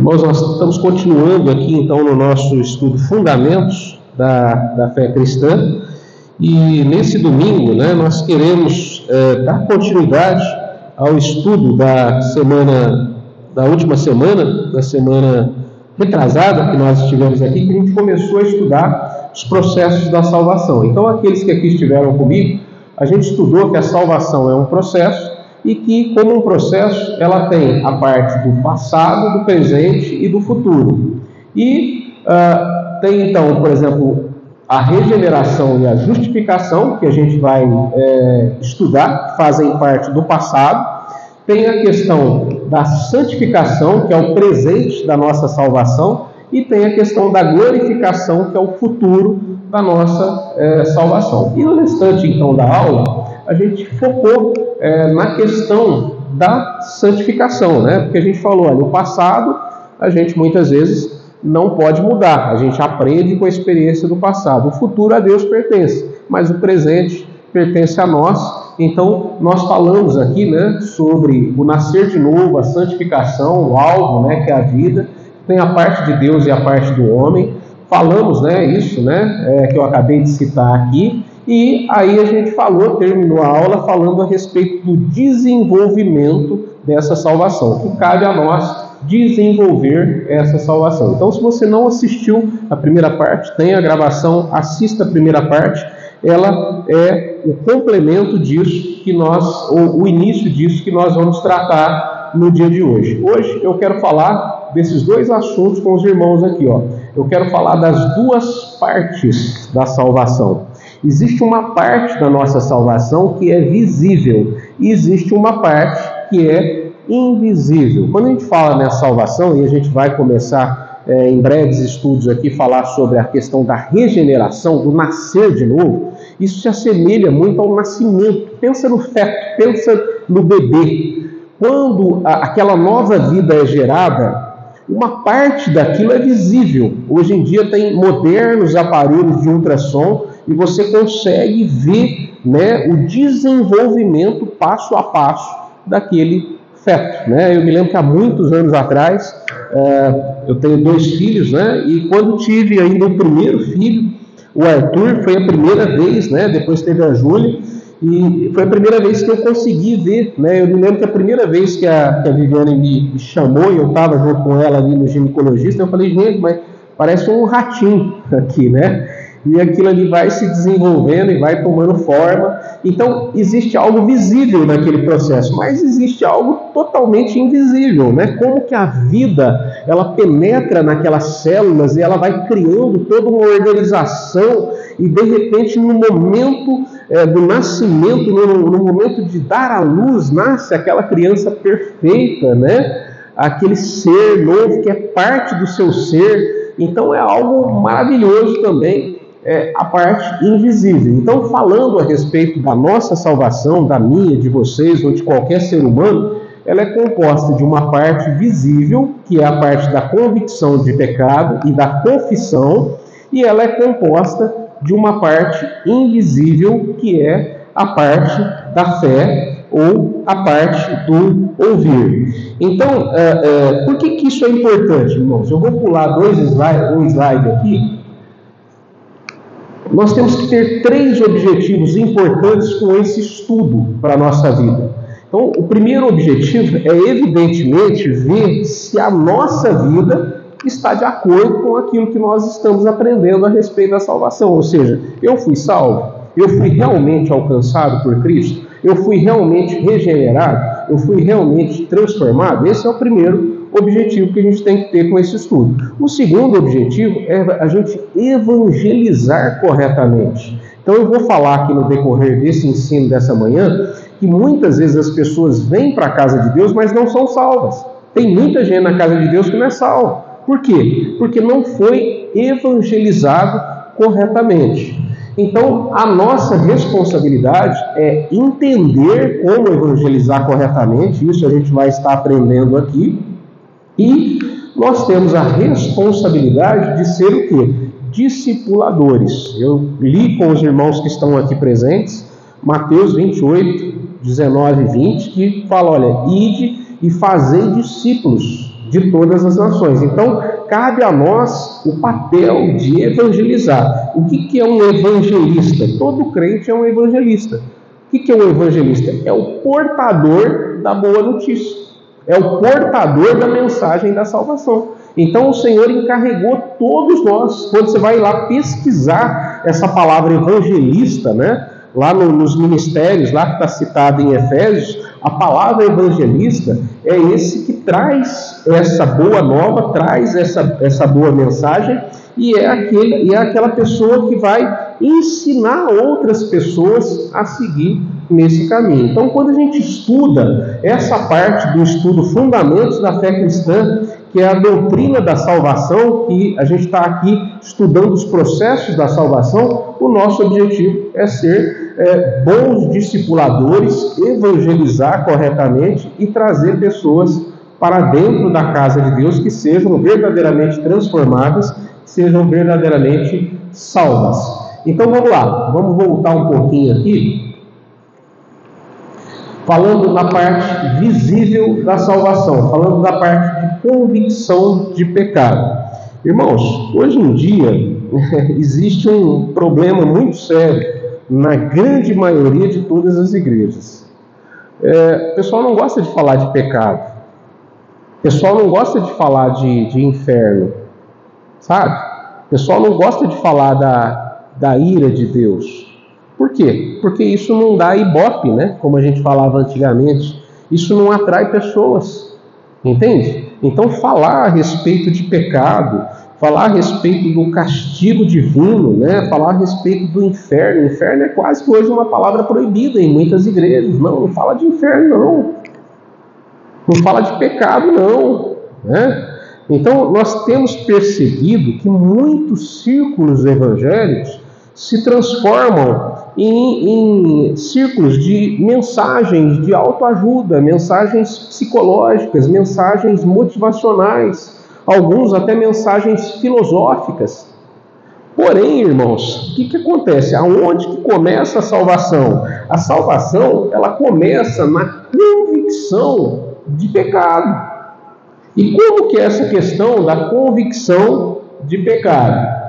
Nós estamos continuando aqui então no nosso estudo Fundamentos da Fé Cristã, e nesse domingo, nós queremos dar continuidade ao estudo da última semana, da semana retrasada que nós estivemos aqui, que a gente começou a estudar os processos da salvação. Então, aqueles que aqui estiveram comigo, a gente estudou que a salvação é um processo, e que, como um processo, ela tem a parte do passado, do presente e do futuro. E tem, então, por exemplo, a regeneração e a justificação, que a gente vai estudar, que fazem parte do passado. Tem a questão da santificação, que é o presente da nossa salvação. E tem a questão da glorificação, que é o futuro da nossa salvação. E no restante, então, da aula, a gente focou na questão da santificação, porque a gente falou, olha, o passado a gente muitas vezes não pode mudar, a gente aprende com a experiência do passado. O futuro a Deus pertence, mas o presente pertence a nós. Então, nós falamos aqui sobre o nascer de novo, a santificação, o alvo, que é a vida. Tem a parte de Deus e a parte do homem. Falamos isso, que eu acabei de citar aqui. E aí a gente terminou a aula falando a respeito do desenvolvimento dessa salvação, que cabe a nós desenvolver essa salvação. Então, se você não assistiu a primeira parte, tem a gravação, assista a primeira parte. Ela é o complemento disso ou o início disso que nós vamos tratar no dia de hoje. Hoje eu quero falar desses dois assuntos com os irmãos aqui, Eu quero falar das duas partes da salvação. Existe uma parte da nossa salvação que é visível e existe uma parte que é invisível. Quando a gente fala nessa salvação, e a gente vai começar em breves estudos aqui falar sobre a questão da regeneração, do nascer de novo, isso se assemelha muito ao nascimento. Pensa no feto, pensa no bebê. Quando aquela nova vida é gerada, uma parte daquilo é visível. Hoje em dia tem modernos aparelhos de ultrassom e você consegue ver o desenvolvimento passo a passo daquele feto. Eu me lembro que há muitos anos atrás, eu tenho 2 filhos, e quando tive ainda o primeiro filho, o Arthur, foi a primeira vez, depois teve a Júlia, e foi a primeira vez que eu consegui ver, Eu me lembro que a primeira vez que a Viviane me chamou, e eu estava junto com ela ali no ginecologista, eu falei, gente, mas parece um ratinho aqui, E aquilo ali vai se desenvolvendo e vai tomando forma. Então, existe algo visível naquele processo, mas existe algo totalmente invisível, Como que a vida, ela penetra naquelas células e ela vai criando toda uma organização e, de repente, no momento do nascimento, no momento de dar à luz, nasce aquela criança perfeita, Aquele ser novo que é parte do seu ser. Então, é algo maravilhoso também. A parte invisível. Então, falando a respeito da nossa salvação, da minha, de vocês ou de qualquer ser humano, ela é composta de uma parte visível, que é a parte da convicção de pecado e da confissão, e ela é composta de uma parte invisível, que é a parte da fé ou a parte do ouvir. Então, por que isso é importante, irmãos? Eu vou pular um slide aqui. Nós temos que ter 3 objetivos importantes com esse estudo para a nossa vida. Então, o primeiro objetivo é, evidentemente, ver se a nossa vida está de acordo com aquilo que nós estamos aprendendo a respeito da salvação. Ou seja, eu fui salvo, eu fui realmente alcançado por Cristo, eu fui realmente regenerado, eu fui realmente transformado. Esse é o primeiro objetivo que a gente tem que ter com esse estudo. O segundo objetivo é a gente evangelizar corretamente. Então eu vou falar aqui no decorrer desse ensino dessa manhã que muitas vezes as pessoas vêm para a casa de Deus, mas não são salvas. Tem muita gente na casa de Deus que não é salva. Por quê? Porque não foi evangelizado corretamente. Então, a nossa responsabilidade é entender como evangelizar corretamente. Isso a gente vai estar aprendendo aqui. E nós temos a responsabilidade de ser o quê? Discipuladores. Eu li com os irmãos que estão aqui presentes, Mateus 28, 19 e 20, que fala, olha, ide e fazei discípulos, de todas as nações. Então, cabe a nós o papel de evangelizar. O que é um evangelista? Todo crente é um evangelista. O que é um evangelista? É o portador da boa notícia. É o portador da mensagem da salvação. Então, o Senhor encarregou todos nós. Quando você vai lá pesquisar essa palavra evangelista, né? Lá nos ministérios, lá que está citado em Efésios, a palavra evangelista é esse que traz essa boa nova, traz essa boa mensagem, e é aquela pessoa que vai ensinar outras pessoas a seguir nesse caminho. Então, quando a gente estuda essa parte do estudo Fundamentos da Fé Cristã, que é a doutrina da salvação, e a gente está aqui estudando os processos da salvação, o nosso objetivo é ser bons discipuladores, evangelizar corretamente e trazer pessoas para dentro da casa de Deus que sejam verdadeiramente transformadas, sejam verdadeiramente salvas. Então vamos lá, vamos voltar um pouquinho aqui, falando na parte visível da salvação, falando da parte de convicção de pecado. Irmãos, hoje em dia existe um problema muito sério na grande maioria de todas as igrejas. O pessoal não gosta de falar de pecado, o pessoal não gosta de falar de inferno, sabe? O pessoal não gosta de falar da ira de Deus. Por quê? Porque isso não dá ibope, né? Como a gente falava antigamente. Isso não atrai pessoas, entende? Então falar a respeito de pecado, falar a respeito do castigo divino, né? Falar a respeito do inferno. O inferno é quase que hoje uma palavra proibida em muitas igrejas. Não fala de inferno, não. Não fala de pecado, não, né? Então nós temos percebido que muitos círculos evangélicos se transformam em círculos de mensagens de autoajuda, mensagens psicológicas, mensagens motivacionais, alguns até mensagens filosóficas. Porém, irmãos, o que acontece? Aonde que começa a salvação? A salvação, ela começa na convicção de pecado. E como que é essa questão da convicção de pecado?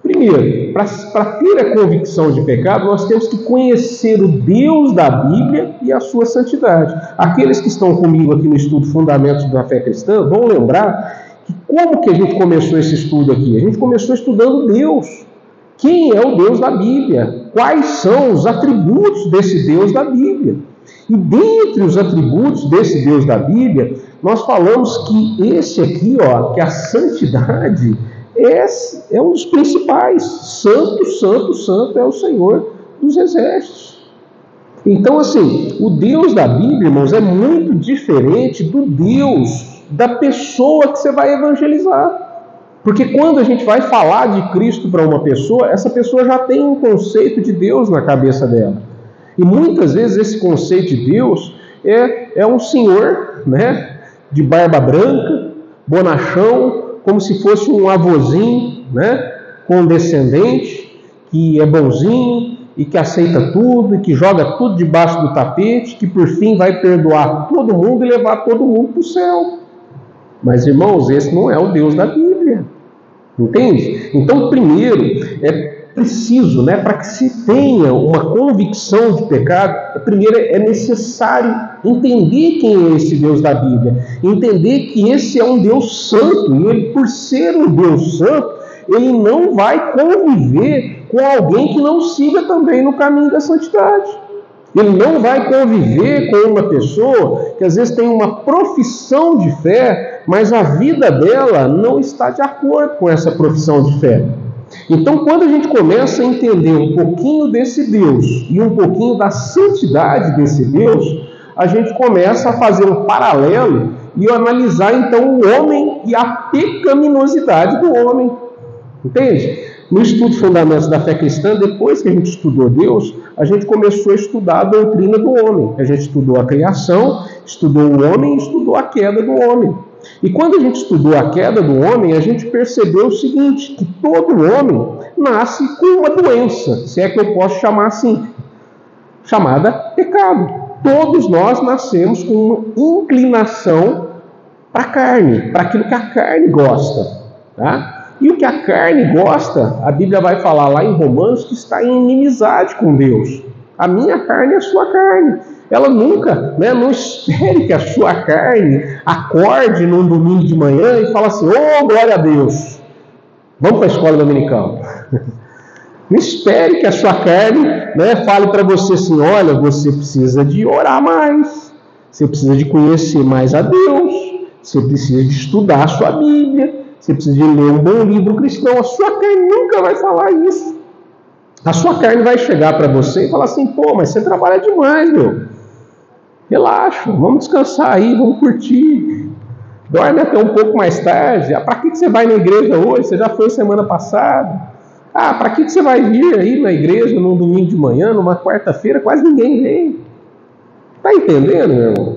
Primeiro, para ter a convicção de pecado, nós temos que conhecer o Deus da Bíblia e a sua santidade. Aqueles que estão comigo aqui no estudo Fundamentos da Fé Cristã vão lembrar que como que a gente começou esse estudo aqui? A gente começou estudando Deus. Quem é o Deus da Bíblia? Quais são os atributos desse Deus da Bíblia? E dentre os atributos desse Deus da Bíblia, nós falamos que esse aqui, que a santidade é um dos principais. Santo, santo, santo é o Senhor dos exércitos. Então, assim, o Deus da Bíblia, irmãos, é muito diferente do Deus da pessoa que você vai evangelizar. Porque quando a gente vai falar de Cristo para uma pessoa, essa pessoa já tem um conceito de Deus na cabeça dela. E muitas vezes esse conceito de Deus é um senhor, né, de barba branca, bonachão, como se fosse um avôzinho, né, condescendente, que é bonzinho e que aceita tudo, e que joga tudo debaixo do tapete, que por fim vai perdoar todo mundo e levar todo mundo para o céu. Mas, irmãos, esse não é o Deus da Bíblia. Entende? Então, primeiro, é preciso, né, para que se tenha uma convicção de pecado, primeiro é necessário entender quem é esse Deus da Bíblia. Entender que esse é um Deus santo. E ele, por ser um Deus santo, ele não vai conviver com alguém que não siga também no caminho da santidade. Ele não vai conviver com uma pessoa que às vezes tem uma profissão de fé, mas a vida dela não está de acordo com essa profissão de fé. Então, quando a gente começa a entender um pouquinho desse Deus e um pouquinho da santidade desse Deus, a gente começa a fazer um paralelo e analisar então o homem e a pecaminosidade do homem. Entende? No estudo Fundamentos da Fé Cristã, depois que a gente estudou Deus, a gente começou a estudar a doutrina do homem. A gente estudou a criação, estudou o homem e estudou a queda do homem. E quando a gente estudou a queda do homem, a gente percebeu o seguinte, que todo homem nasce com uma doença, se é que eu posso chamar assim, chamada pecado. Todos nós nascemos com uma inclinação para a carne, para aquilo que a carne gosta. Tá? E o que a carne gosta, a Bíblia vai falar lá em Romanos que está em inimizade com Deus. A minha carne é a sua carne. Ela nunca, não espere que a sua carne acorde num domingo de manhã e fale assim: oh, glória a Deus, vamos para a escola dominical. Não espere que a sua carne fale para você assim: olha, você precisa de orar mais, você precisa de conhecer mais a Deus, você precisa de estudar a sua Bíblia, você precisa de ler um bom livro cristão. A sua carne nunca vai falar isso. A sua carne vai chegar para você e falar assim: pô, mas você trabalha demais, meu. Relaxa, vamos descansar aí, vamos curtir. Dorme até um pouco mais tarde. Para que você vai na igreja hoje? Você já foi semana passada. Para que você vai vir aí na igreja num domingo de manhã, numa quarta-feira? Quase ninguém vem. Está entendendo, meu irmão?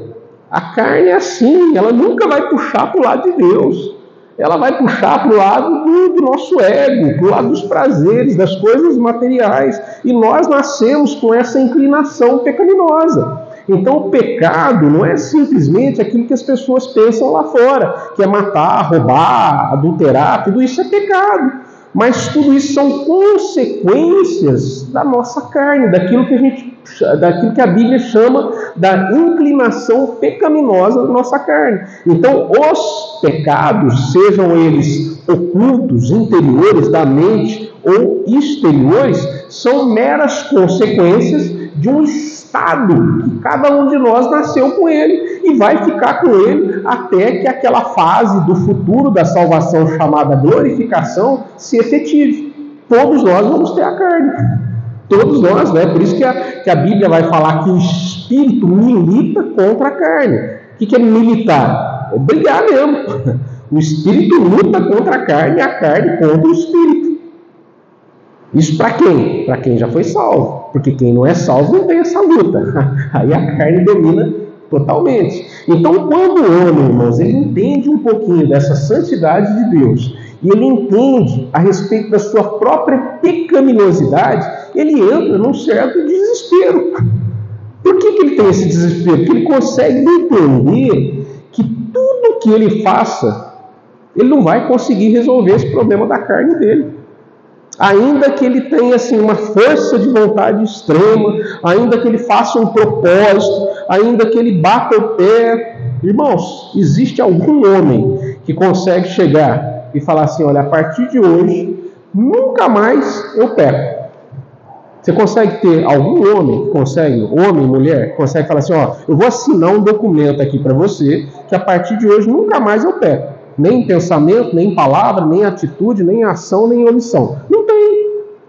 A carne é assim, ela nunca vai puxar para o lado de Deus. Ela vai puxar para o lado do nosso ego, para o lado dos prazeres, das coisas materiais. E nós nascemos com essa inclinação pecaminosa. Então o pecado não é simplesmente aquilo que as pessoas pensam lá fora, que é matar, roubar, adulterar, tudo isso é pecado. Mas tudo isso são consequências da nossa carne, daquilo que a Bíblia chama da inclinação pecaminosa da nossa carne. Então os pecados, sejam eles ocultos, interiores da mente ou exteriores, são meras consequências de um estado que cada um de nós nasceu com ele e vai ficar com ele até que aquela fase do futuro da salvação chamada glorificação se efetive. Todos nós vamos ter a carne. Todos nós, Por isso que a Bíblia vai falar que o espírito milita contra a carne. O que é militar? É brigar mesmo. O espírito luta contra a carne e a carne contra o espírito. Isso para quem? Para quem já foi salvo. Porque quem não é salvo não tem essa luta. Aí a carne domina totalmente. Então, quando o homem, irmãos, ele entende um pouquinho dessa santidade de Deus, e ele entende a respeito da sua própria pecaminosidade, ele entra num certo desespero. Por que ele tem esse desespero? Porque ele consegue entender que tudo que ele faça, ele não vai conseguir resolver esse problema da carne dele. Ainda que ele tenha assim, uma força de vontade extrema, ainda que ele faça um propósito, ainda que ele bata o pé. Irmãos, existe algum homem que consegue chegar e falar assim: olha, a partir de hoje, nunca mais eu peco. Você consegue ter algum homem que consegue, homem, mulher, consegue falar assim: ó, eu vou assinar um documento aqui para você, que a partir de hoje nunca mais eu peco. Nem em pensamento, nem em palavra, nem em atitude, nem em ação, nem em omissão.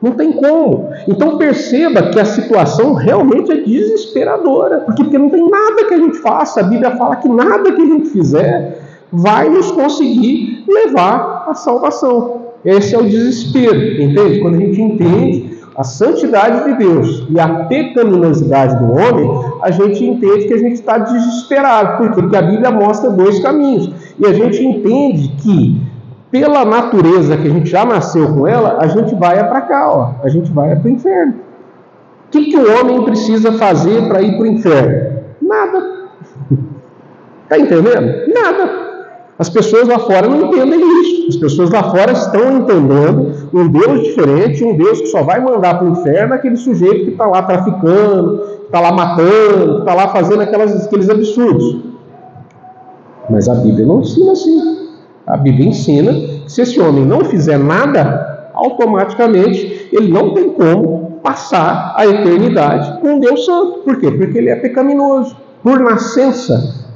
Não tem como. Então perceba que a situação realmente é desesperadora. Porque não tem nada que a gente faça. A Bíblia fala que nada que a gente fizer vai nos conseguir levar à salvação. Esse é o desespero, entende? Quando a gente entende a santidade de Deus e a pecaminosidade do homem, a gente entende que a gente está desesperado. Por quê? Porque a Bíblia mostra dois caminhos. E a gente entende que, pela natureza que a gente já nasceu com ela, a gente vai para cá, a gente vai para o inferno. O que o homem precisa fazer para ir para o inferno? Nada. Está entendendo? Nada. As pessoas lá fora não entendem isso. As pessoas lá fora estão entendendo um Deus diferente, um Deus que só vai mandar para o inferno aquele sujeito que está lá traficando, que está lá matando, que está lá fazendo aqueles absurdos. Mas a Bíblia não ensina assim. A Bíblia ensina que se esse homem não fizer nada, automaticamente ele não tem como passar a eternidade com Deus Santo. Por quê? Porque ele é pecaminoso. Por nascença,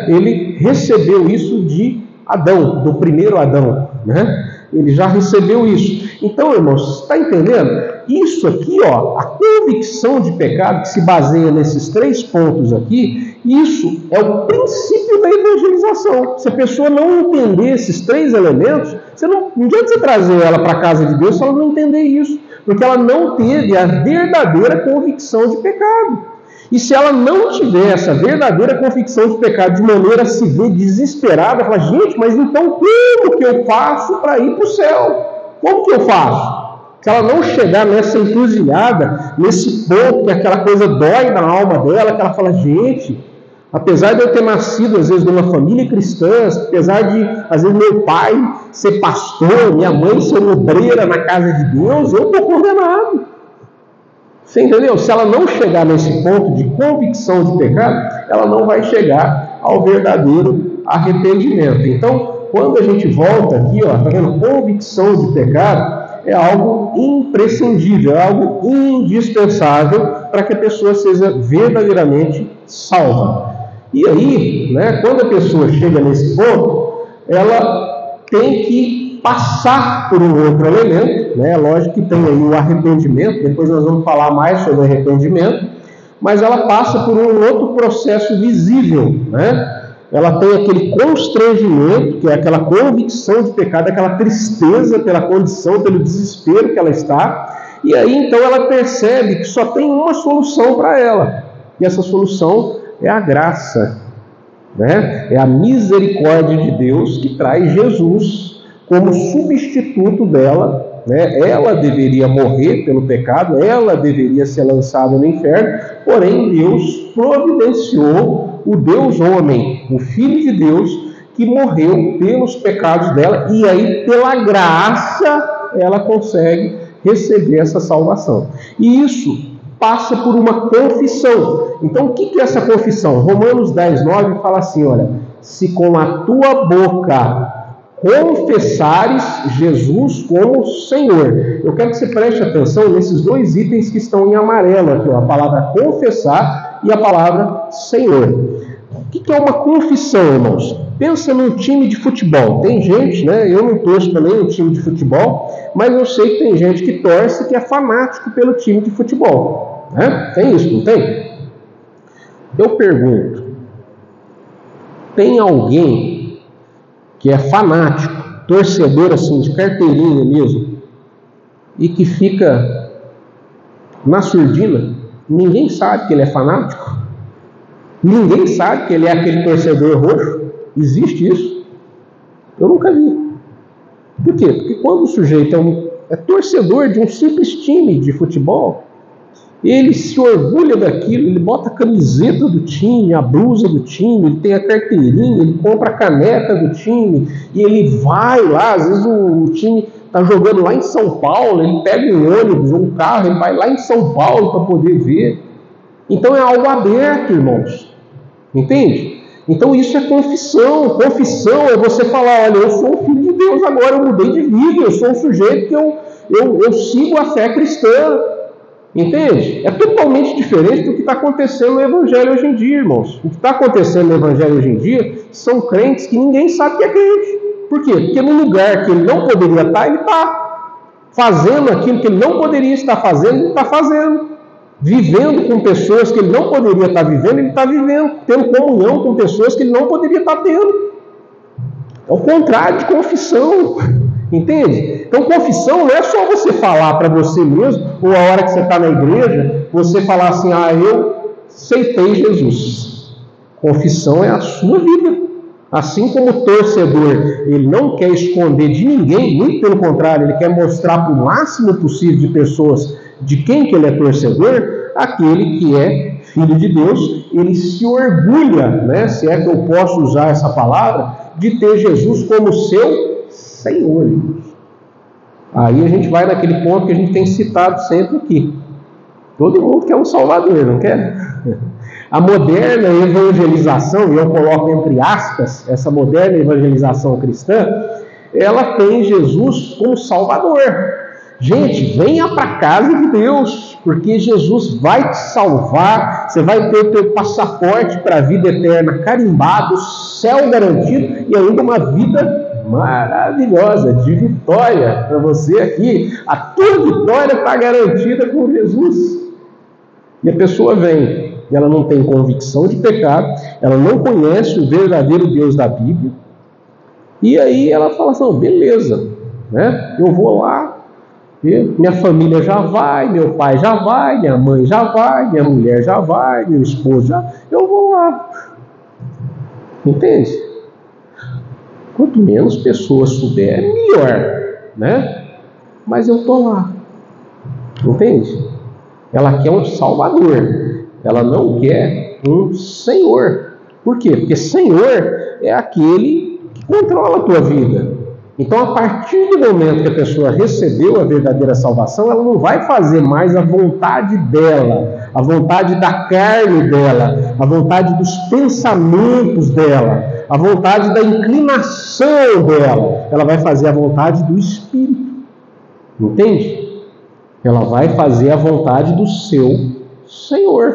ele recebeu isso de Adão, do primeiro Adão. Ele já recebeu isso. Então, irmãos, está entendendo? Isso aqui, a convicção de pecado que se baseia nesses 3 pontos aqui, isso é o princípio da evangelização. Se a pessoa não entender esses 3 elementos, não adianta você trazer ela para a casa de Deus se ela não entender isso, porque ela não teve a verdadeira convicção de pecado. E se ela não tiver essa verdadeira convicção de pecado de maneira a se ver desesperada, fala: gente, mas então como que eu faço para ir para o céu? Como que eu faço? Se ela não chegar nessa encruzilhada, nesse ponto que aquela coisa dói na alma dela, que ela fala: gente, Apesar de eu ter nascido, às vezes, numa família cristã, apesar de, às vezes, meu pai ser pastor, minha mãe ser obreira na casa de Deus, eu estou condenado. Você entendeu? Se ela não chegar nesse ponto de convicção de pecado, ela não vai chegar ao verdadeiro arrependimento. Então, quando a gente volta aqui, ó, tá vendo? Convicção de pecado é algo imprescindível, é algo indispensável para que a pessoa seja verdadeiramente salva. E aí, né, quando a pessoa chega nesse ponto, ela tem que passar por um outro elemento, né? Lógico que tem aí o arrependimento, depois nós vamos falar mais sobre arrependimento, mas ela passa por um outro processo visível, né? Ela tem aquele constrangimento, que é aquela convicção de pecado, aquela tristeza pela condição, pelo desespero que ela está, e aí então ela percebe que só tem uma solução para ela, e essa solução é a graça, né? É a misericórdia de Deus que traz Jesus como substituto dela, né? Ela deveria morrer pelo pecado, ela deveria ser lançada no inferno, porém Deus providenciou o Deus homem, o Filho de Deus, que morreu pelos pecados dela, e aí pela graça ela consegue receber essa salvação. E isso passa por uma confissão. Então, o que é essa confissão? Romanos 10:9 fala assim, olha, se com a tua boca confessares Jesus como Senhor. Eu quero que você preste atenção nesses dois itens que estão em amarelo aqui, ó, a palavra confessar e a palavra Senhor. O que é uma confissão, irmãos? Pensa num time de futebol. Tem gente, né? Eu não torço também no time de futebol, mas eu sei que tem gente que torce, que é fanático pelo time de futebol. Né? Tem isso, não tem? Eu pergunto, tem alguém que é fanático, torcedor assim, de carteirinha mesmo, e que fica na surdina? Ninguém sabe que ele é fanático? Ninguém sabe que ele é aquele torcedor roxo? Existe isso? Eu nunca vi. Por quê? Porque quando o sujeito é torcedor de um simples time de futebol, ele se orgulha daquilo, ele bota a camiseta do time, a blusa do time, ele tem a carteirinha, ele compra a caneca do time, e ele vai lá, às vezes o time está jogando lá em São Paulo, ele pega um ônibus ou um carro, ele vai lá em São Paulo para poder ver. Então é algo aberto, irmãos. Entende? Então isso é confissão. Confissão é você falar, olha, eu sou um filho de Deus agora, eu mudei de vida, eu sou um sujeito que eu sigo a fé cristã. Entende? É totalmente diferente do que está acontecendo no Evangelho hoje em dia, irmãos. O que está acontecendo no Evangelho hoje em dia são crentes que ninguém sabe que é crente. Por quê? Porque no lugar que ele não poderia estar, ele está fazendo aquilo que ele não poderia estar fazendo, ele está fazendo. Vivendo com pessoas que ele não poderia estar vivendo, ele está vivendo. Tendo comunhão com pessoas que ele não poderia estar tendo. É o contrário de confissão. Entende? Então, confissão não é só você falar para você mesmo, ou a hora que você está na igreja, você falar assim, eu aceitei Jesus. Confissão é a sua vida. Assim como o torcedor, ele não quer esconder de ninguém, muito pelo contrário, ele quer mostrar para o máximo possível de pessoas de quem que ele é torcedor, aquele que é filho de Deus, ele se orgulha, né, se é que eu posso usar essa palavra, de ter Jesus como seu Senhor. Aí a gente vai naquele ponto que a gente tem citado sempre aqui. Todo mundo quer um Salvador, não quer? A moderna evangelização, e eu coloco entre aspas, essa moderna evangelização cristã, ela tem Jesus como Salvador. Gente, venha para a casa de Deus, porque Jesus vai te salvar, você vai ter o teu passaporte para a vida eterna carimbado, céu garantido e ainda uma vida maravilhosa, de vitória para você aqui. A tua vitória está garantida com Jesus. E a pessoa vem, e ela não tem convicção de pecado, ela não conhece o verdadeiro Deus da Bíblia, e aí ela fala assim, beleza, né? Eu vou lá, minha família já vai, meu pai já vai, minha mãe já vai, minha mulher já vai, meu esposo já, eu vou lá. Entende? Quanto menos pessoas souberem, melhor, né? Mas eu estou lá. Entende? Ela quer um Salvador. Ela não quer um Senhor. Por quê? Porque Senhor é aquele que controla a tua vida. Então, a partir do momento que a pessoa recebeu a verdadeira salvação, ela não vai fazer mais a vontade dela, a vontade da carne dela, a vontade dos pensamentos dela, a vontade da inclinação dela. Ela vai fazer a vontade do Espírito. Entende? Ela vai fazer a vontade do seu Senhor,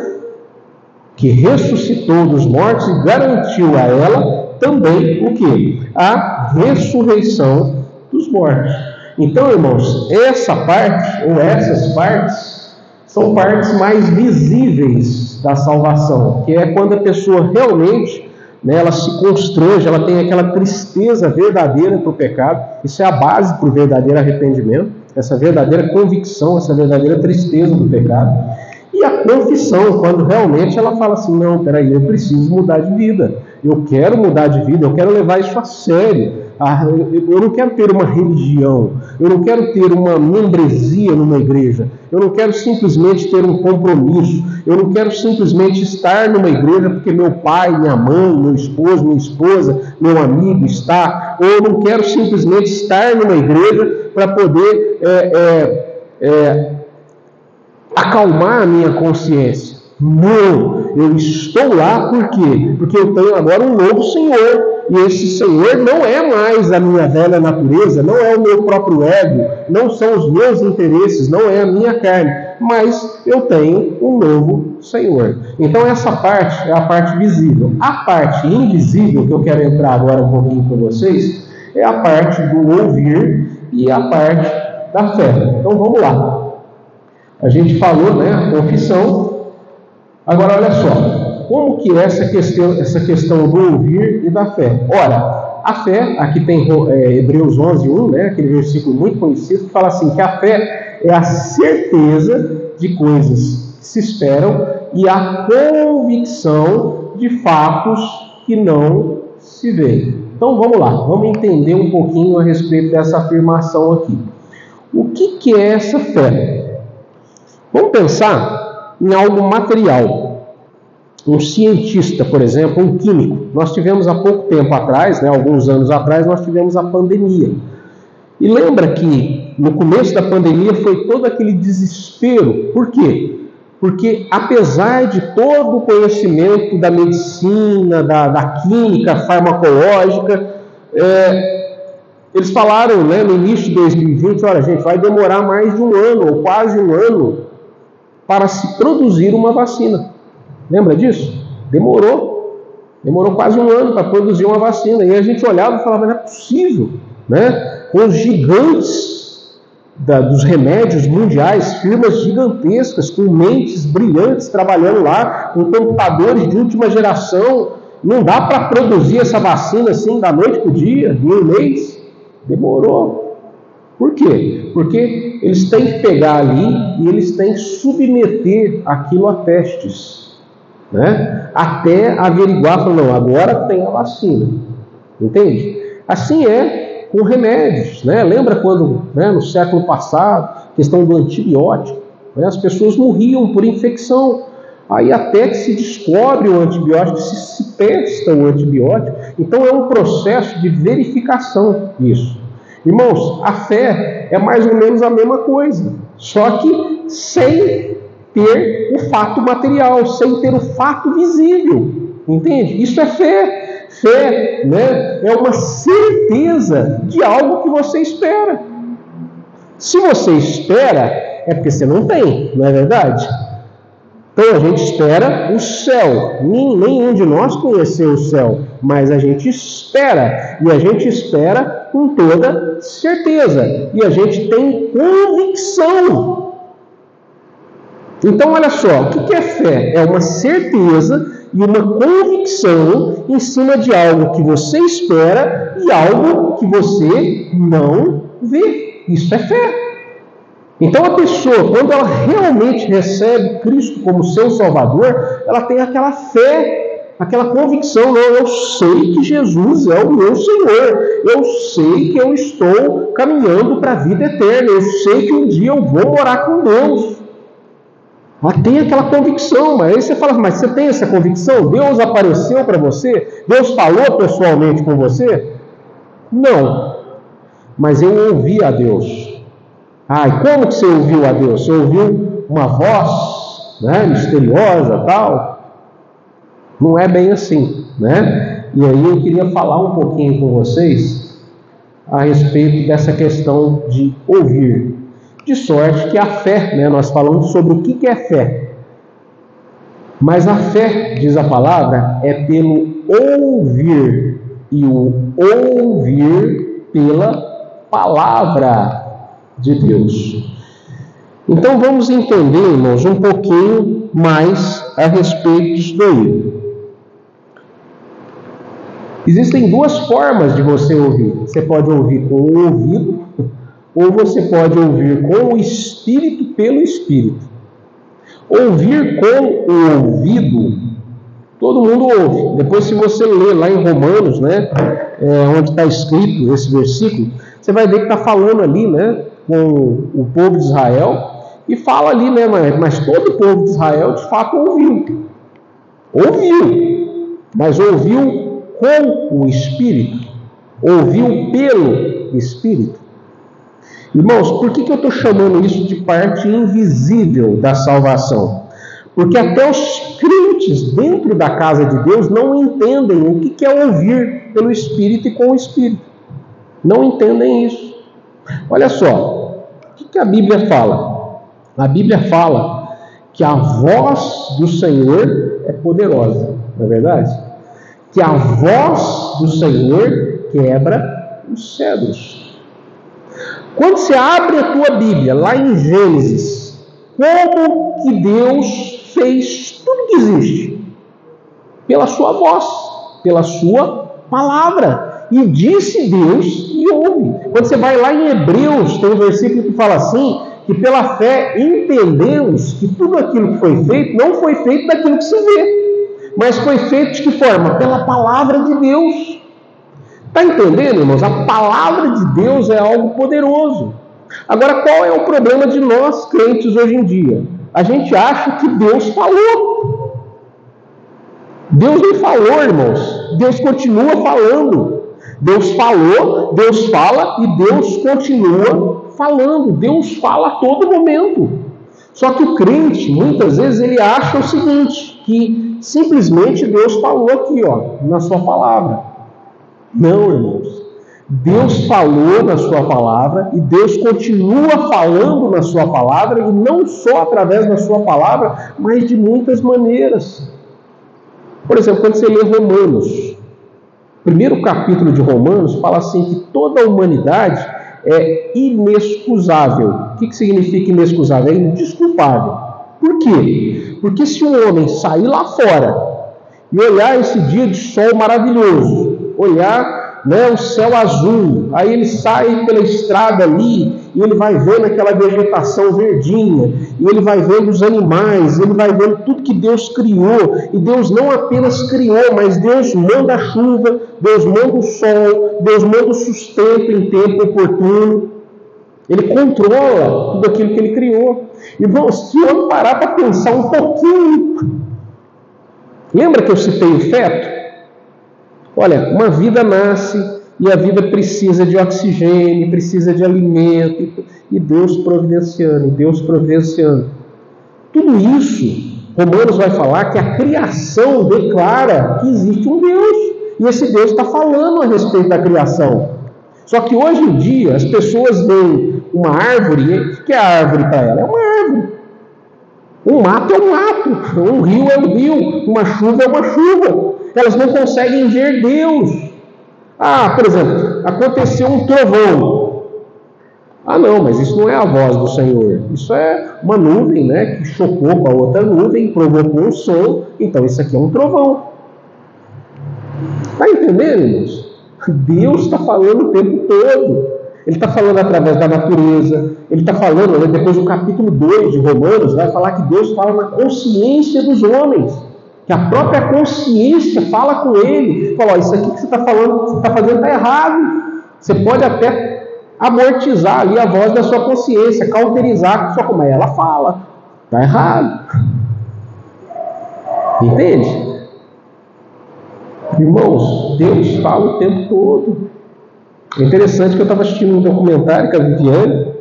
que ressuscitou dos mortos e garantiu a ela também o quê? A ressurreição dos mortos. Então, irmãos, essa parte, ou essas partes, são partes mais visíveis da salvação, que é quando a pessoa realmente, ela se constrange, ela tem aquela tristeza verdadeira para o pecado. Isso é a base para o verdadeiro arrependimento, essa verdadeira convicção, essa verdadeira tristeza do pecado. E a confissão, quando realmente ela fala assim, não, peraí, eu preciso mudar de vida, eu quero mudar de vida, eu quero levar isso a sério. Eu não quero ter uma religião, eu não quero ter uma membresia numa igreja, eu não quero simplesmente ter um compromisso, eu não quero simplesmente estar numa igreja porque meu pai, minha mãe, meu esposo, minha esposa, meu amigo está, ou eu não quero simplesmente estar numa igreja para poder acalmar a minha consciência. Não, eu estou lá por quê? Porque eu tenho agora um novo Senhor, e esse Senhor não é mais a minha velha natureza, não é o meu próprio ego, não são os meus interesses, não é a minha carne, mas eu tenho um novo Senhor. Então essa parte é a parte visível. A parte invisível, que eu quero entrar agora um pouquinho com vocês, é a parte do ouvir e a parte da fé. Então vamos lá. A gente falou, a confissão. Agora, olha só, como que é essa questão do ouvir e da fé? Ora, a fé, aqui tem Hebreus 11:1, aquele versículo muito conhecido, que fala assim, que a fé é a certeza de coisas que se esperam e a convicção de fatos que não se veem. Então, vamos lá, vamos entender um pouquinho a respeito dessa afirmação aqui. O que é essa fé? Vamos pensar em algo material. Um cientista, por exemplo, um químico. Nós tivemos há pouco tempo atrás, alguns anos atrás, nós tivemos a pandemia. E lembra que no começo da pandemia foi todo aquele desespero. Por quê? Porque apesar de todo o conhecimento da medicina, da química, farmacológica, eles falaram no início de 2020, olha gente, vai demorar mais de um ano, ou quase um ano, para se produzir uma vacina. Lembra disso? Demorou quase um ano para produzir uma vacina. E a gente olhava e falava, não é possível, com os gigantes dos remédios mundiais, firmas gigantescas, com mentes brilhantes trabalhando lá, com computadores de última geração, não dá para produzir essa vacina assim da noite para o dia, em um mês. Demorou. Por quê? Porque eles têm que pegar ali e eles têm que submeter aquilo a testes, até averiguar, não, agora tem a vacina. Entende? Assim é com remédios. Lembra quando, no século passado, questão do antibiótico, as pessoas morriam por infecção. Aí até que se descobre o antibiótico, se testa o antibiótico. Então é um processo de verificação isso. Irmãos, a fé é mais ou menos a mesma coisa, só que sem ter o fato material, sem ter o fato visível, entende? Isso é fé. Fé, é uma certeza de algo que você espera. Se você espera, é porque você não tem, não é verdade? Então a gente espera o céu. Nenhum de nós conheceu o céu, mas a gente espera. E a gente espera com toda certeza. E a gente tem convicção. Então olha só, o que é fé? É uma certeza e uma convicção em cima de algo que você espera e algo que você não vê. Isso é fé. Então a pessoa, quando ela realmente recebe Cristo como seu Salvador, ela tem aquela fé, aquela convicção, não, eu sei que Jesus é o meu Senhor, eu sei que eu estou caminhando para a vida eterna, eu sei que um dia eu vou morar com Deus. Tem aquela convicção, mas aí você fala, mas você tem essa convicção? Deus apareceu para você? Deus falou pessoalmente com você? Não, mas eu ouvi a Deus. E como que você ouviu a Deus? Você ouviu uma voz, né, misteriosa, tal? Não é bem assim, né? E aí eu queria falar um pouquinho com vocês a respeito dessa questão de ouvir. De sorte que a fé, né, nós falamos sobre o que é fé. Mas a fé, diz a palavra, é pelo ouvir. E o ouvir pela palavra de Deus. Então vamos entender, irmãos, um pouquinho mais a respeito disso daí. Existem duas formas de você ouvir. Você pode ouvir com o ouvido, ou você pode ouvir com o Espírito pelo Espírito. Ouvir com o ouvido, todo mundo ouve. Depois, se você ler lá em Romanos, né, onde está escrito esse versículo, você vai ver que está falando ali, né, com o povo de Israel, e fala ali, né, mas todo o povo de Israel de fato ouviu, mas ouviu com o Espírito, ouviu pelo Espírito. Irmãos, por que eu estou chamando isso de parte invisível da salvação? Porque até os crentes dentro da casa de Deus não entendem o que é ouvir pelo Espírito e com o Espírito. Não entendem isso. Olha só, o que a Bíblia fala? A Bíblia fala que a voz do Senhor é poderosa, não é verdade? Que a voz do Senhor quebra os cedros. Quando você abre a tua Bíblia, lá em Gênesis, como que Deus fez tudo que existe? Pela sua voz, pela sua palavra. E disse Deus e ouve. Quando você vai lá em Hebreus, tem um versículo que fala assim, que pela fé entendemos que tudo aquilo que foi feito, não foi feito daquilo que se vê, mas foi feito de que forma? Pela palavra de Deus. Está entendendo, irmãos? A palavra de Deus é algo poderoso. Agora, qual é o problema de nós crentes hoje em dia? A gente acha que Deus falou. Deus não falou, irmãos. Deus continua falando. Deus falou, Deus fala e Deus continua falando. Deus fala a todo momento. Só que o crente, muitas vezes, ele acha o seguinte, que simplesmente Deus falou aqui, na sua palavra. Não, irmãos. Deus falou na sua palavra e Deus continua falando na sua palavra, e não só através da sua palavra, mas de muitas maneiras. Por exemplo, quando você lê Romanos, o primeiro capítulo de Romanos fala assim que toda a humanidade é inexcusável. O que significa inexcusável? É indesculpável. Por quê? Porque se um homem sair lá fora e olhar esse dia de sol maravilhoso, olhar, né, o céu azul, aí ele sai pela estrada ali e ele vai vendo aquela vegetação verdinha, e ele vai vendo os animais, ele vai vendo tudo que Deus criou, e Deus não apenas criou, mas Deus manda a chuva, Deus manda o sol, Deus manda o sustento em tempo oportuno, ele controla tudo aquilo que ele criou. Irmãos, se eu parar para pensar um pouquinho, lembra que eu citei o feto? Olha, uma vida nasce e a vida precisa de oxigênio, precisa de alimento, e Deus providenciando, Deus providenciando. Tudo isso, Romanos vai falar que a criação declara que existe um Deus, e esse Deus está falando a respeito da criação. Só que hoje em dia as pessoas veem uma árvore, o que é a árvore para ela? É uma árvore. Um mato é um mato, um rio é um rio, uma chuva é uma chuva. Elas não conseguem ver Deus. Por exemplo, aconteceu um trovão. Não, mas isso não é a voz do Senhor. Isso é uma nuvem, né, que chocou com a outra nuvem, provocou um som. Então isso aqui é um trovão. Está entendendo, irmãos? Deus está falando o tempo todo. Ele está falando através da natureza. Ele está falando, né, depois do capítulo 2 de Romanos, vai falar que Deus fala na consciência dos homens. Que a própria consciência fala com ele. Fala, isso aqui que você está falando, você está fazendo está errado. Você pode até amortizar ali a voz da sua consciência, cauterizar, só como ela fala. Está errado. Entende? Irmãos, Deus fala o tempo todo. É interessante que eu estava assistindo um documentário com a Viviane,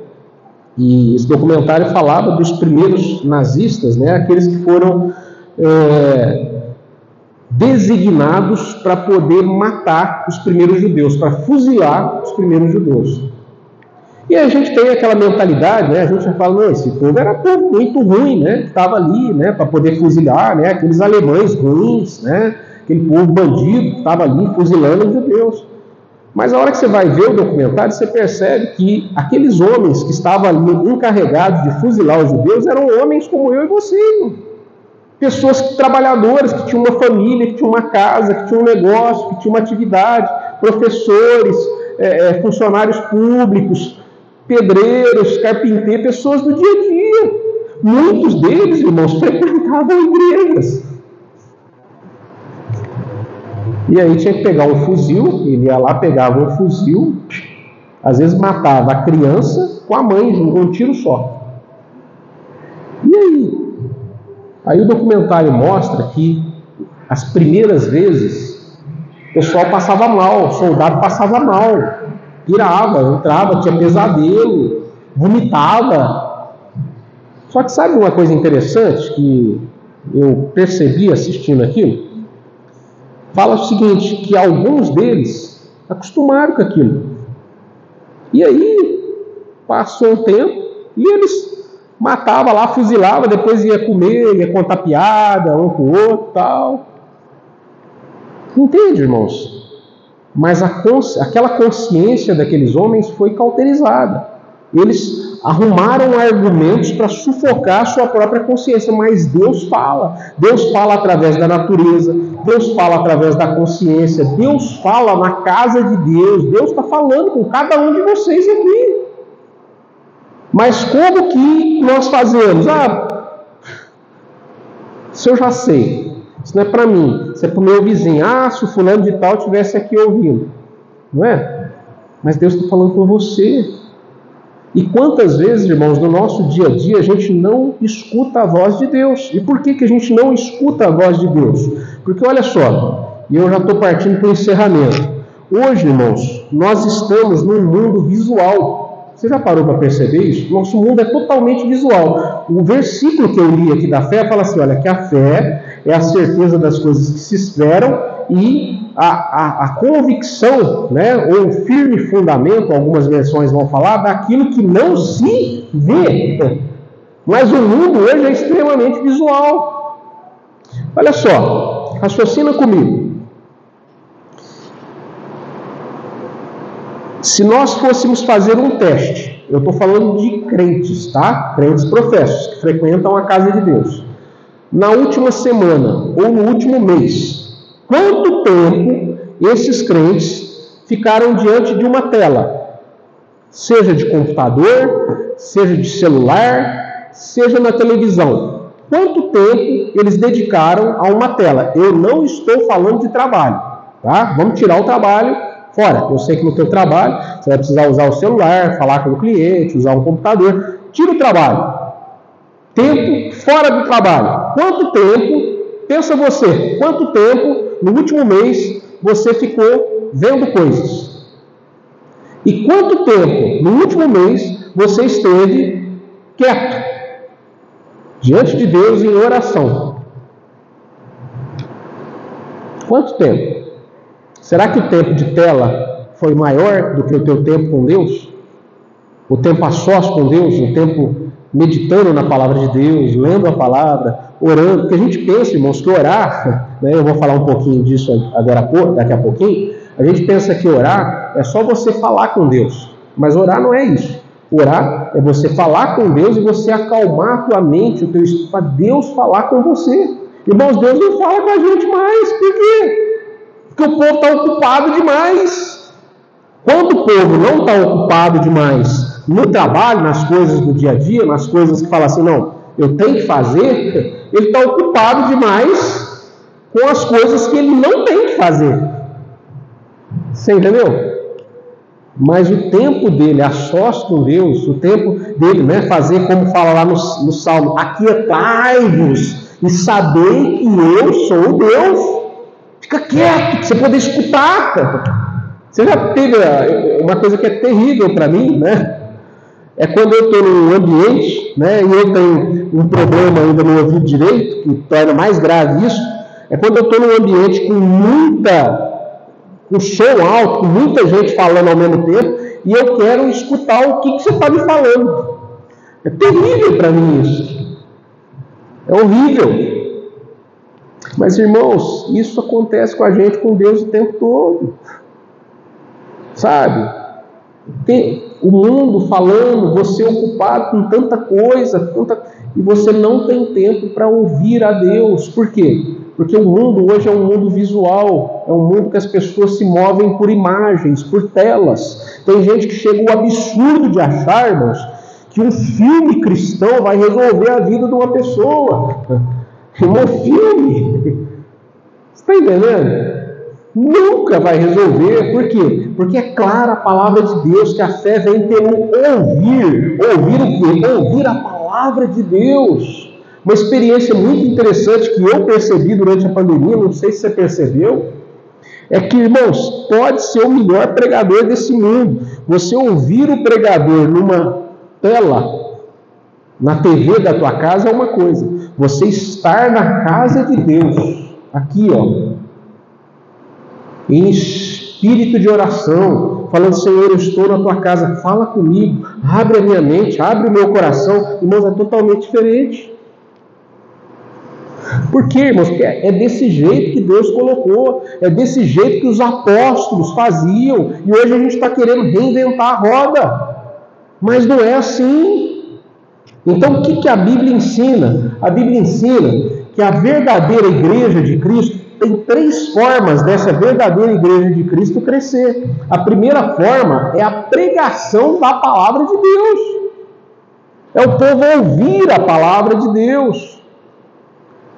e esse documentário falava dos primeiros nazistas, né, aqueles que foram designados para poder matar os primeiros judeus, para fuzilar os primeiros judeus. E a gente tem aquela mentalidade, né, a gente já fala, não, esse povo era povo muito ruim, né, que estava ali, né, para poder fuzilar, né, aqueles alemães ruins, né, aquele povo bandido que estava ali fuzilando os judeus. Mas a hora que você vai ver o documentário, você percebe que aqueles homens que estavam ali encarregados de fuzilar os judeus eram homens como eu e você, irmão. Pessoas trabalhadoras, que tinham uma família, que tinham uma casa, que tinham um negócio, que tinham uma atividade, professores, funcionários públicos, pedreiros, carpinteiros, pessoas do dia a dia. Muitos deles, irmãos, frequentavam igrejas. E aí tinha que pegar um fuzil, ele ia lá, pegava um fuzil, às vezes matava a criança com a mãe, com um tiro só. E aí? Aí o documentário mostra que as primeiras vezes o pessoal passava mal, o soldado passava mal, pirava, entrava, tinha pesadelo, vomitava. Só que sabe uma coisa interessante que eu percebi assistindo aquilo? Fala o seguinte, que alguns deles acostumaram com aquilo. E aí, passou um tempo, e eles matavam lá, fuzilavam, depois ia comer, ia contar piada, um com o outro, tal. Entende, irmãos? Mas aquela consciência daqueles homens foi cauterizada. Eles arrumaram argumentos para sufocar a sua própria consciência, mas Deus fala. Deus fala através da natureza, Deus fala através da consciência, Deus fala na casa de Deus, Deus está falando com cada um de vocês aqui. Mas como que nós fazemos? Se eu já sei, isso não é para mim, isso é para o meu vizinho. Se o fulano de tal estivesse aqui ouvindo. Não é? Mas Deus está falando com você. E quantas vezes, irmãos, no nosso dia a dia, a gente não escuta a voz de Deus. E por que a gente não escuta a voz de Deus? Porque olha só, e eu já estou partindo para o encerramento. Hoje, irmãos, nós estamos num mundo visual. Você já parou para perceber isso? Nosso mundo é totalmente visual. O versículo que eu li aqui da fé fala assim, olha, que a fé é a certeza das coisas que se esperam e a convicção, né, ou firme fundamento, algumas versões vão falar, daquilo que não se vê. Mas o mundo hoje é extremamente visual. Olha só, raciocina comigo. Se nós fôssemos fazer um teste, eu estou falando de crentes, tá? Crentes professos, que frequentam a casa de Deus. Na última semana, ou no último mês, quanto tempo esses crentes ficaram diante de uma tela? Seja de computador, seja de celular, seja na televisão. Quanto tempo eles dedicaram a uma tela? Eu não estou falando de trabalho, tá? Vamos tirar o trabalho fora. Eu sei que no teu trabalho você vai precisar usar o celular, falar com o cliente, usar um computador. Tira o trabalho. Tempo fora do trabalho. Quanto tempo, pensa você, quanto tempo no último mês você ficou vendo coisas? E quanto tempo no último mês você esteve quieto, diante de Deus em oração? Quanto tempo? Será que o tempo de tela foi maior do que o teu tempo com Deus? O tempo a sós com Deus, o tempo meditando na palavra de Deus, lendo a palavra, orando? Porque a gente pensa, irmãos, que orar, né, eu vou falar um pouquinho disso daqui a pouquinho, a gente pensa que orar é só você falar com Deus, mas orar não é isso. Orar é você falar com Deus e você acalmar a tua mente, o teu espírito, para Deus falar com você. Irmãos, Deus não fala com a gente mais. Por quê? Porque o povo está ocupado demais. Quando o povo não está ocupado demais no trabalho, nas coisas do dia a dia, nas coisas que fala assim, não, eu tenho que fazer, ele está ocupado demais com as coisas que ele não tem que fazer. Você entendeu? Mas o tempo dele a sós com Deus, o tempo dele, né, fazer como fala lá no Salmo, aquietai-vos e sabei que eu sou Deus. Fica quieto, para você poder escutar. Você já teve uma coisa que é terrível para mim, né? É quando eu estou num ambiente, né, e eu tenho um problema ainda no ouvido direito, que torna mais grave isso, é quando eu estou num ambiente com som alto, com muita gente falando ao mesmo tempo, e eu quero escutar o que você está me falando. É terrível para mim isso. É horrível. Mas, irmãos, isso acontece com a gente, com Deus o tempo todo. Sabe? O mundo falando, você ocupado com tanta coisa, e você não tem tempo para ouvir a Deus. Por quê? Porque o mundo hoje é um mundo visual, é um mundo que as pessoas se movem por imagens, por telas. Tem gente que chega ao absurdo de achar, irmãos, que um filme cristão vai resolver a vida de uma pessoa. Um filme. Você está entendendo? Nunca vai resolver. Por quê? Porque é clara a palavra de Deus, que a fé vem pelo ouvir. Ouvir o quê? Ouvir a palavra de Deus. Uma experiência muito interessante que eu percebi durante a pandemia, não sei se você percebeu, é que, irmãos, pode ser o melhor pregador desse mundo. Você ouvir o pregador numa tela, na TV da tua casa é uma coisa. Você estar na casa de Deus, aqui, ó, em espírito de oração, falando: Senhor, eu estou na tua casa, fala comigo, abre a minha mente, abre o meu coração. Irmãos, é totalmente diferente. Por quê, irmãos? Porque é desse jeito que Deus colocou, é desse jeito que os apóstolos faziam, e hoje a gente está querendo reinventar a roda, mas não é assim. Então o que a Bíblia ensina? A Bíblia ensina que a verdadeira igreja de Cristo tem 3 formas dessa verdadeira igreja de Cristo crescer. A primeira forma é a pregação da palavra de Deus, é o povo ouvir a palavra de Deus.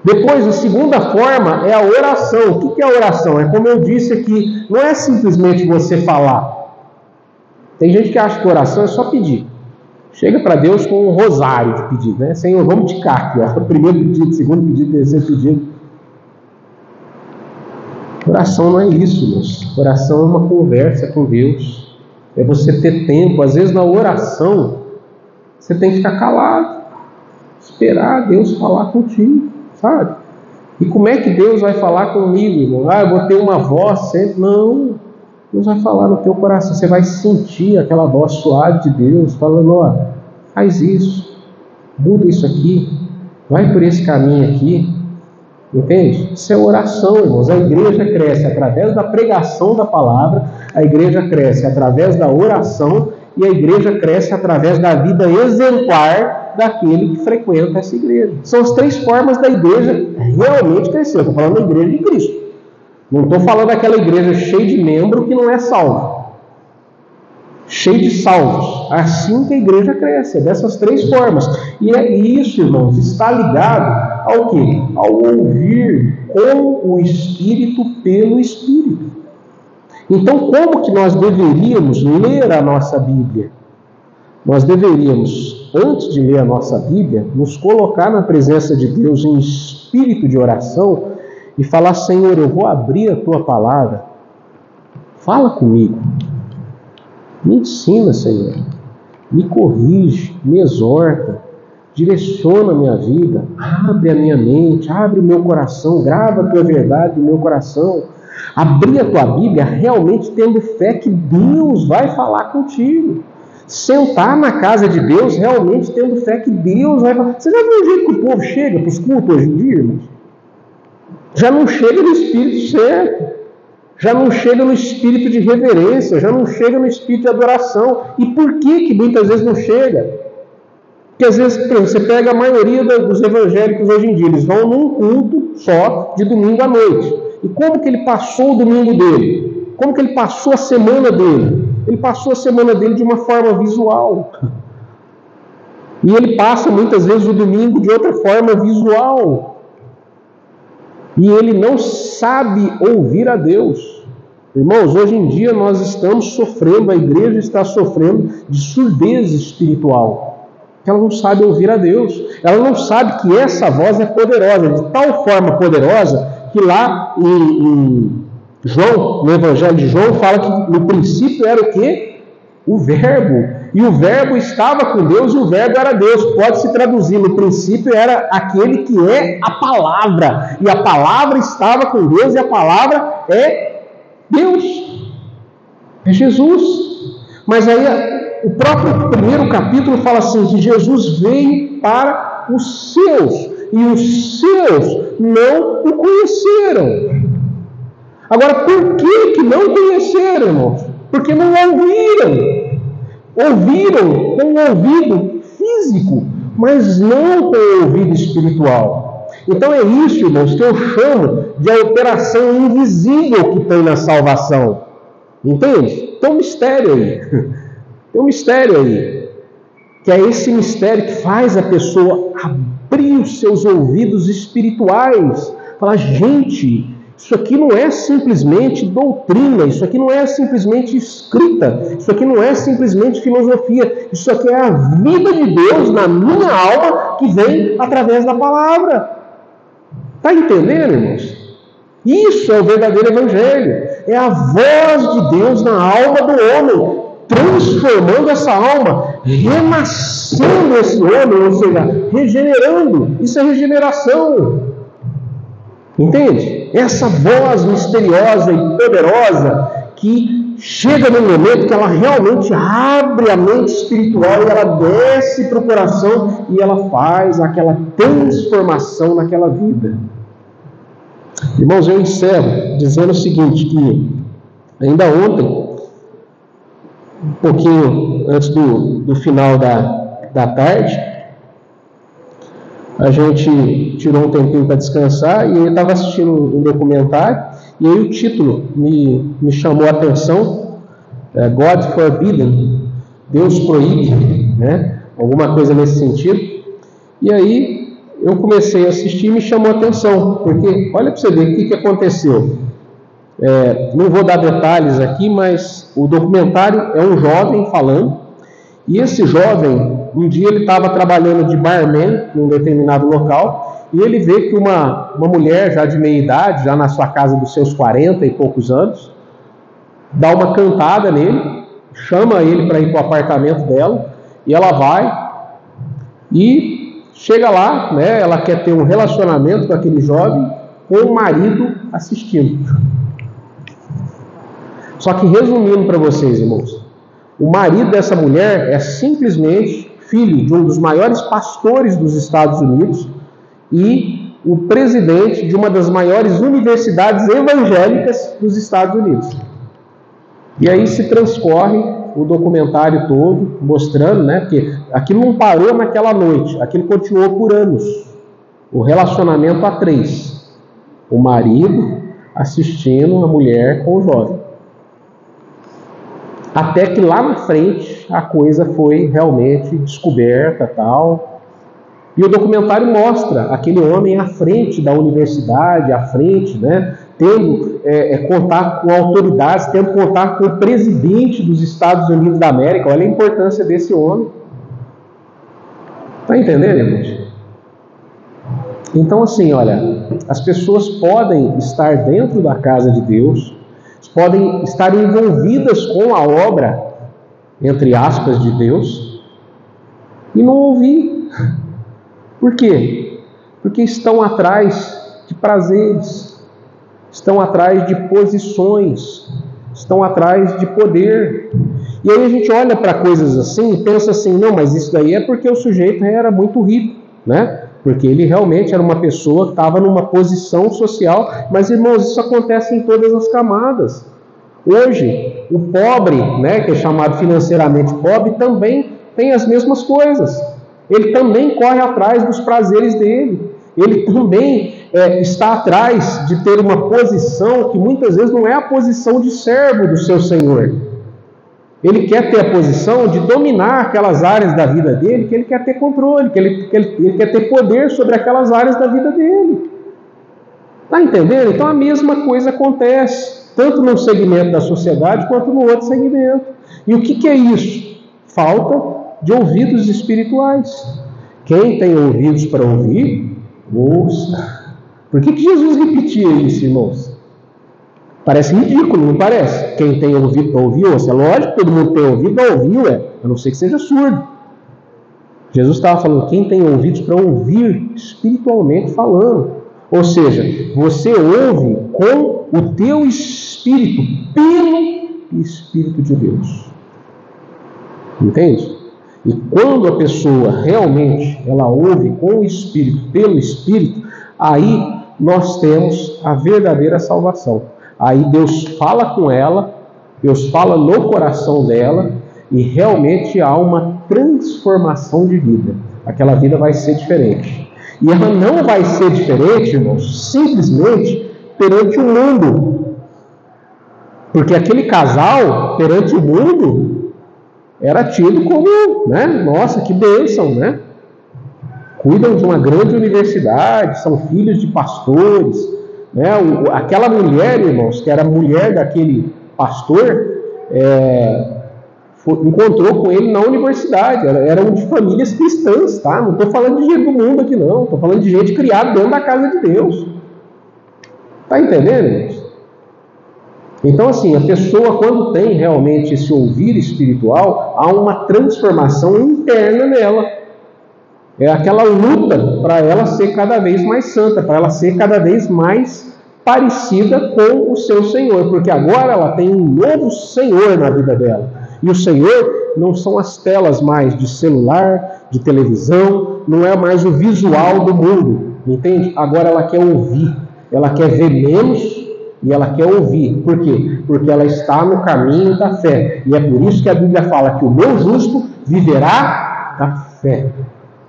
Depois, a segunda forma é a oração. O que é a oração? É como eu disse aqui, não é simplesmente você falar. Tem gente que acha que oração é só pedir. Chega para Deus com um rosário de pedido, né? Senhor, vamos ticar aqui, ó. Primeiro pedido, segundo pedido, terceiro pedido. Oração não é isso, meus. Oração é uma conversa com Deus. É você ter tempo. Às vezes na oração, você tem que ficar calado. Esperar Deus falar contigo. Sabe? E como é que Deus vai falar comigo, irmão? Eu vou ter uma voz sempre. Não. Deus vai falar no teu coração. Você vai sentir aquela voz suave de Deus falando: ó, faz isso, muda isso aqui, vai por esse caminho aqui. Entende? Isso é oração, irmãos. A igreja cresce através da pregação da palavra, a igreja cresce através da oração, e a igreja cresce através da vida exemplar daquele que frequenta essa igreja. São as 3 formas da igreja realmente crescer. Estou falando da igreja de Cristo. Não estou falando daquela igreja cheia de membro que não é salvo. Cheia de salvos. Assim que a igreja cresce, é dessas 3 formas. E é isso, irmãos, está ligado ao quê? Ao ouvir com o Espírito pelo Espírito. Então, como que nós deveríamos ler a nossa Bíblia? Nós deveríamos, antes de ler a nossa Bíblia, nos colocar na presença de Deus em espírito de oração e falar: Senhor, eu vou abrir a tua palavra, fala comigo, me ensina, Senhor, me corrige, me exorta, direciona a minha vida, abre a minha mente, abre o meu coração, grava a tua verdade no meu coração. Abrir a tua Bíblia realmente tendo fé que Deus vai falar contigo. Sentar na casa de Deus realmente tendo fé que Deus vai falar. Você já viu o jeito que o povo chega para os cultos hoje em dia, irmãos? Já não chega no espírito certo, já não chega no espírito de reverência, já não chega no espírito de adoração. E por que muitas vezes não chega? Porque às vezes você pega a maioria dos evangélicos hoje em dia, eles vão num culto só de domingo à noite. E como que ele passou o domingo dele? Como que ele passou a semana dele? Ele passou a semana dele de uma forma visual. E ele passa muitas vezes o domingo de outra forma visual. E ele não sabe ouvir a Deus. Irmãos, hoje em dia nós estamos sofrendo, a igreja está sofrendo de surdez espiritual. Ela não sabe ouvir a Deus. Ela não sabe que essa voz é poderosa, de tal forma poderosa, que lá em João, no Evangelho de João, fala que no princípio era o quê? O Verbo. E o Verbo estava com Deus e o Verbo era Deus. Pode-se traduzir, no princípio era aquele que é a palavra. E a palavra estava com Deus e a palavra é Deus. É Jesus. Mas aí o próprio primeiro capítulo fala assim, que Jesus veio para os seus. E os seus não o conheceram. Agora, por que não conheceram, irmãos? Porque não ouviram. Ouviram com o ouvido físico, mas não com o ouvido espiritual. Então é isso, irmãos, que eu chamo de a operação invisível que tem na salvação. Entende? Tem um mistério aí. Tem um mistério aí. Que é esse mistério que faz a pessoa abrir os seus ouvidos espirituais. Falar, gente, isso aqui não é simplesmente doutrina, isso aqui não é simplesmente escrita, isso aqui não é simplesmente filosofia, isso aqui é a vida de Deus na minha alma que vem através da palavra. Está entendendo, irmãos? Isso é o verdadeiro evangelho. É a voz de Deus na alma do homem, transformando essa alma, renascendo esse homem, ou seja, regenerando. Isso é regeneração. Entende? Essa voz misteriosa e poderosa que chega no momento que ela realmente abre a mente espiritual e ela desce para o coração e ela faz aquela transformação naquela vida. Irmãos, eu encerro dizendo o seguinte, que ainda ontem, um pouquinho antes do final da tarde, a gente tirou um tempinho para descansar e eu estava assistindo um documentário e aí o título me chamou a atenção, God Forbidden, Deus proíbe, né? Alguma coisa nesse sentido. E aí eu comecei a assistir e me chamou a atenção, porque olha para você ver o que aconteceu. Não vou dar detalhes aqui, mas o documentário é um jovem falando, e esse jovem, um dia ele estava trabalhando de barman num determinado local, e ele vê que uma mulher já de meia idade, já na sua casa dos seus 40 e poucos anos, dá uma cantada nele, chama ele para ir para o apartamento dela, e ela vai, e chega lá, né, ela quer ter um relacionamento com aquele jovem, com o marido assistindo. Só que resumindo para vocês, irmãos, o marido dessa mulher é simplesmente filho de um dos maiores pastores dos Estados Unidos e o presidente de uma das maiores universidades evangélicas dos Estados Unidos. E aí se transcorre o documentário todo, mostrando, né, que aquilo não parou naquela noite, aquilo continuou por anos. O relacionamento a 3. O marido assistindo a mulher com o jovem. Até que lá na frente a coisa foi realmente descoberta, tal. E o documentário mostra aquele homem à frente da universidade, à frente, né, tendo contato com autoridades, tendo contato com o presidente dos Estados Unidos da América. Olha a importância desse homem. Está entendendo, irmãos? Então, assim, olha, as pessoas podem estar dentro da casa de Deus, podem estar envolvidas com a obra, entre aspas, de Deus, e não ouvir. Por quê? Porque estão atrás de prazeres, estão atrás de posições, estão atrás de poder. E aí a gente olha para coisas assim e pensa assim, não, mas isso daí é porque o sujeito era muito rico, né? Porque ele realmente era uma pessoa que estava numa posição social. Mas, irmãos, isso acontece em todas as camadas. Hoje, o pobre, né, que é chamado financeiramente pobre, também tem as mesmas coisas. Ele também corre atrás dos prazeres dele. Ele também está atrás de ter uma posição que muitas vezes não é a posição de servo do seu Senhor. Ele quer ter a posição de dominar aquelas áreas da vida dele, que ele quer ter controle, que ele quer ter poder sobre aquelas áreas da vida dele. Está entendendo? Então a mesma coisa acontece. tanto num segmento da sociedade quanto no outro segmento. E o que é isso? Falta de ouvidos espirituais. Quem tem ouvidos para ouvir, ouça. Por que Jesus repetia isso, irmãos? Parece ridículo, não parece? Quem tem ouvido para ouvir, ouça. É lógico que todo mundo tem ouvido para ouvir, a não ser que seja surdo. Jesus estava falando, quem tem ouvidos para ouvir espiritualmente falando. Ou seja, você ouve com o teu espírito, pelo Espírito de Deus. Entende? E quando a pessoa realmente ela ouve com o Espírito, pelo Espírito, aí nós temos a verdadeira salvação. Aí Deus fala com ela, Deus fala no coração dela, e realmente há uma transformação de vida. Aquela vida vai ser diferente. E ela não vai ser diferente, irmãos, simplesmente perante o mundo. Porque aquele casal, perante o mundo, era tido como, nossa, que bênção, Cuidam de uma grande universidade, são filhos de pastores, Aquela mulher, irmãos, que era mulher daquele pastor, encontrou com ele na universidade. Eram de famílias cristãs, tá? Não estou falando de gente do mundo aqui, não. Estou falando de gente criada dentro da casa de Deus. Está entendendo, irmãos? Então, assim, a pessoa, quando tem realmente esse ouvir espiritual, há uma transformação interna nela. É aquela luta para ela ser cada vez mais santa, para ela ser cada vez mais parecida com o seu Senhor, porque agora ela tem um novo Senhor na vida dela. E o Senhor não são as telas mais de celular, de televisão, não é mais o visual do mundo, entende? Agora ela quer ouvir, ela quer ver menos e ela quer ouvir. Por quê? Porque ela está no caminho da fé. E é por isso que a Bíblia fala que o meu justo viverá da fé.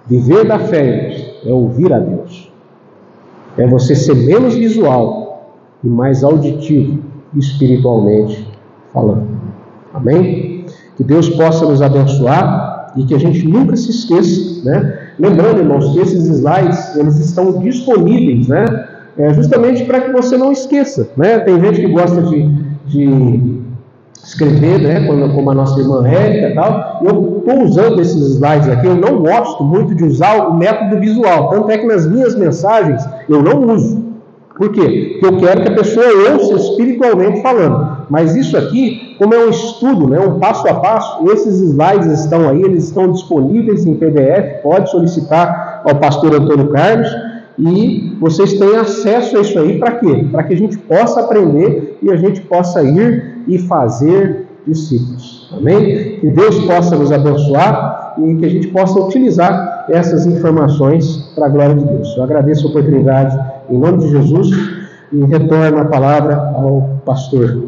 Viver da fé, irmãos, é ouvir a Deus. É você ser menos visual e mais auditivo, espiritualmente falando. Amém? Que Deus possa nos abençoar e que a gente nunca se esqueça, Lembrando, irmãos, que esses slides, eles estão disponíveis, justamente para que você não esqueça, Tem gente que gosta de escrever, como a nossa irmã Érica e tal. Eu estou usando esses slides aqui, eu não gosto muito de usar o método visual, tanto é que nas minhas mensagens eu não uso. Por quê? Porque eu quero que a pessoa ouça espiritualmente falando. Mas isso aqui, como é um estudo, um passo a passo, esses slides estão aí, eles estão disponíveis em PDF, pode solicitar ao pastor Antônio Carlos, e vocês têm acesso a isso aí para quê? Para que a gente possa aprender e a gente possa ir e fazer discípulos. Amém? Que Deus possa nos abençoar e que a gente possa utilizar essas informações para a glória de Deus. Eu agradeço a oportunidade em nome de Jesus e retorno a palavra ao pastor.